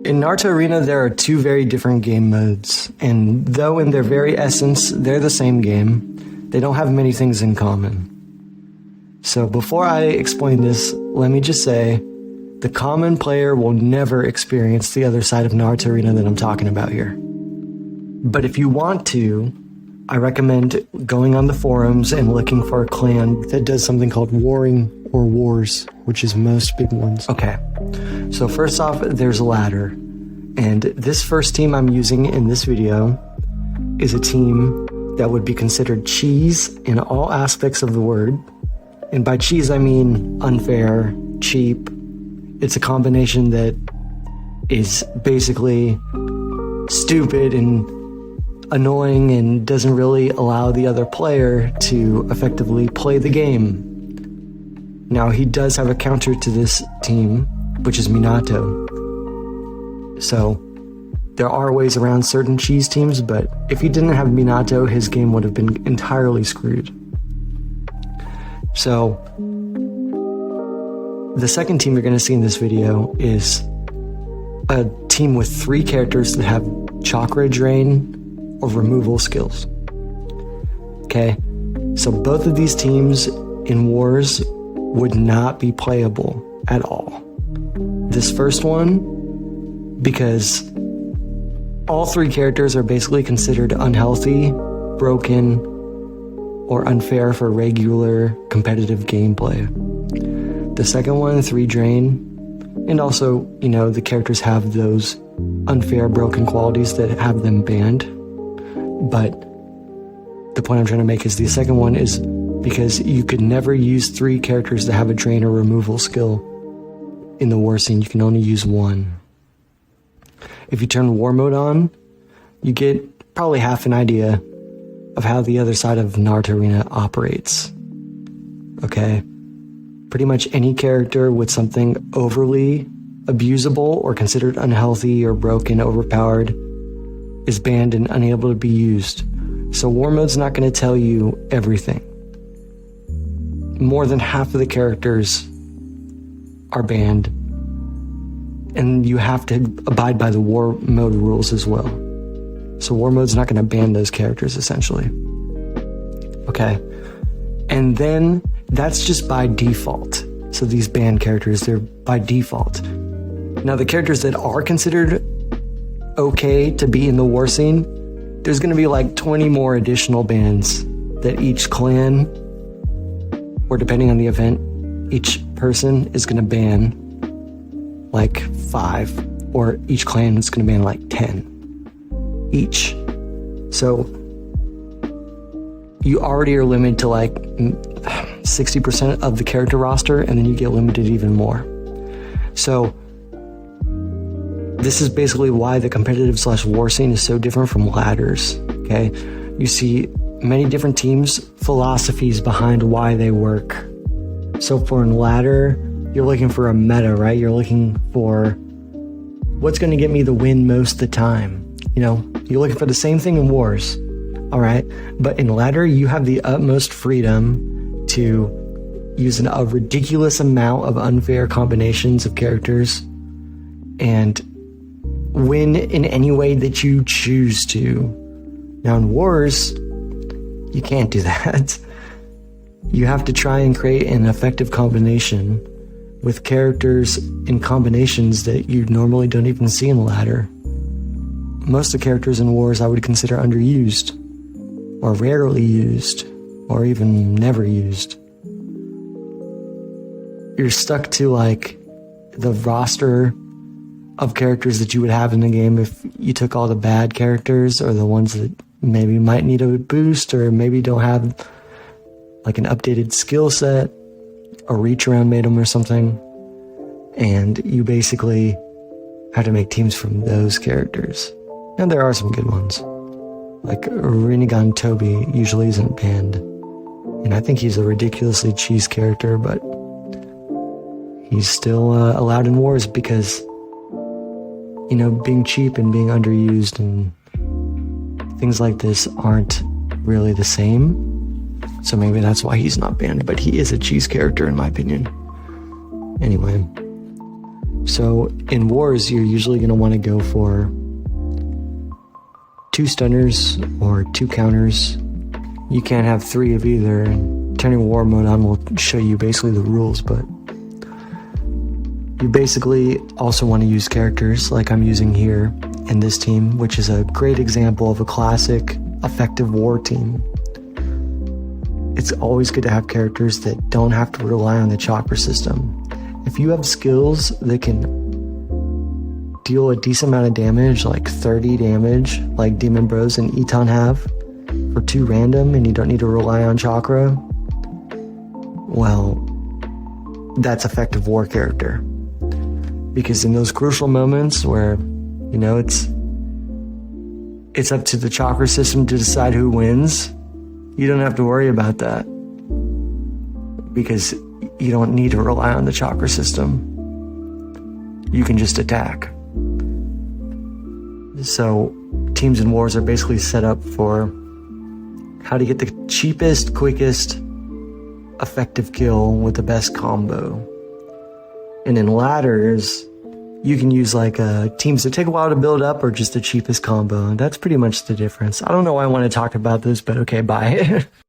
In Naruto-Arena, there are two very different game modes, and though in their very essence, they're the same game, they don't have many things in common. So before I explain this, let me just say, the common player will never experience the other side of Naruto-Arena that I'm talking about here. But if you want to, I recommend going on the forums and looking for a clan that does something called warring or wars, which is most big ones. Okay, so first off, there's a ladder. And this first team I'm using in this video is a team that would be considered cheese in all aspects of the word. And by cheese, I mean unfair, cheap. It's a combination that is basically stupid and annoying and doesn't really allow the other player to effectively play the game. Now, he does have a counter to this team, which is Minato. So, there are ways around certain cheese teams, but if he didn't have Minato, his game would have been entirely screwed. So, the second team you're going to see in this video is a team with 3 characters that have chakra drain or removal skills. Okay, so both of these teams in wars would not be playable at all. This first one, because all 3 characters are basically considered unhealthy, broken, or unfair for regular competitive gameplay. The second one, 3 drain, and also, the characters have those unfair, broken qualities that have them banned. But the point I'm trying to make is the second one is because you could never use 3 characters that have a drain or removal skill in the war scene. You can only use 1. If you turn war mode on, you get probably half an idea of how the other side of Naruto-Arena operates. Okay? Pretty much any character with something overly abusable or considered unhealthy or broken, overpowered, is banned and unable to be used. So war mode's not going to tell you everything. More than half of the characters are banned, and you have to abide by the war mode rules as well. So war mode's not going to ban those characters, essentially. Okay. And then that's just by default. So these banned characters, they're by default. Now the characters that are considered okay to be in the war scene, there's going to be like 20 more additional bans that each clan, or depending on the event, each person is going to ban like 5, or each clan is going to ban like 10 each. So you already are limited to like 60% of the character roster, and then you get limited even more. So this is basically why the competitive / war scene is so different from ladders, okay? You see many different teams' philosophies behind why they work. So for a ladder, you're looking for a meta, right? You're looking for what's going to get me the win most of the time. You're looking for the same thing in wars, all right? But in ladder, you have the utmost freedom to use a ridiculous amount of unfair combinations of characters and win in any way that you choose to. Now in wars, you can't do that. You have to try and create an effective combination with characters in combinations that you normally don't even see in ladder. Most of the characters in wars I would consider underused, or rarely used, or even never used. You're stuck to like the roster of characters that you would have in the game if you took all the bad characters, or the ones that maybe might need a boost, or maybe don't have like an updated skill set, a reach around made them or something. And you basically have to make teams from those characters. And there are some good ones. Like Rinnegan Toby usually isn't banned. And I think he's a ridiculously cheese character, but he's still allowed in wars because, being cheap and being underused and things like this aren't really the same. So maybe that's why he's not banned, but he is a cheese character in my opinion. Anyway, So in wars, you're usually going to want to go for 2 stunners or 2 counters. You can't have 3 of either. Turning war mode on will show you basically the rules, but you basically also want to use characters like I'm using here in this team, which is a great example of a classic effective war team. It's always good to have characters that don't have to rely on the chakra system. If you have skills that can deal a decent amount of damage, like 30 damage, like Demon Bros and Eton have, for 2 random, and you don't need to rely on chakra, well, that's effective war character. Because in those crucial moments where, you know, it's up to the chakra system to decide who wins, you don't have to worry about that. Because you don't need to rely on the chakra system. You can just attack. So teams in wars are basically set up for how to get the cheapest, quickest, effective kill with the best combo. And in ladders, you can use like teams that take a while to build up or just the cheapest combo. That's pretty much the difference. I don't know why I want to talk about this, but okay, bye.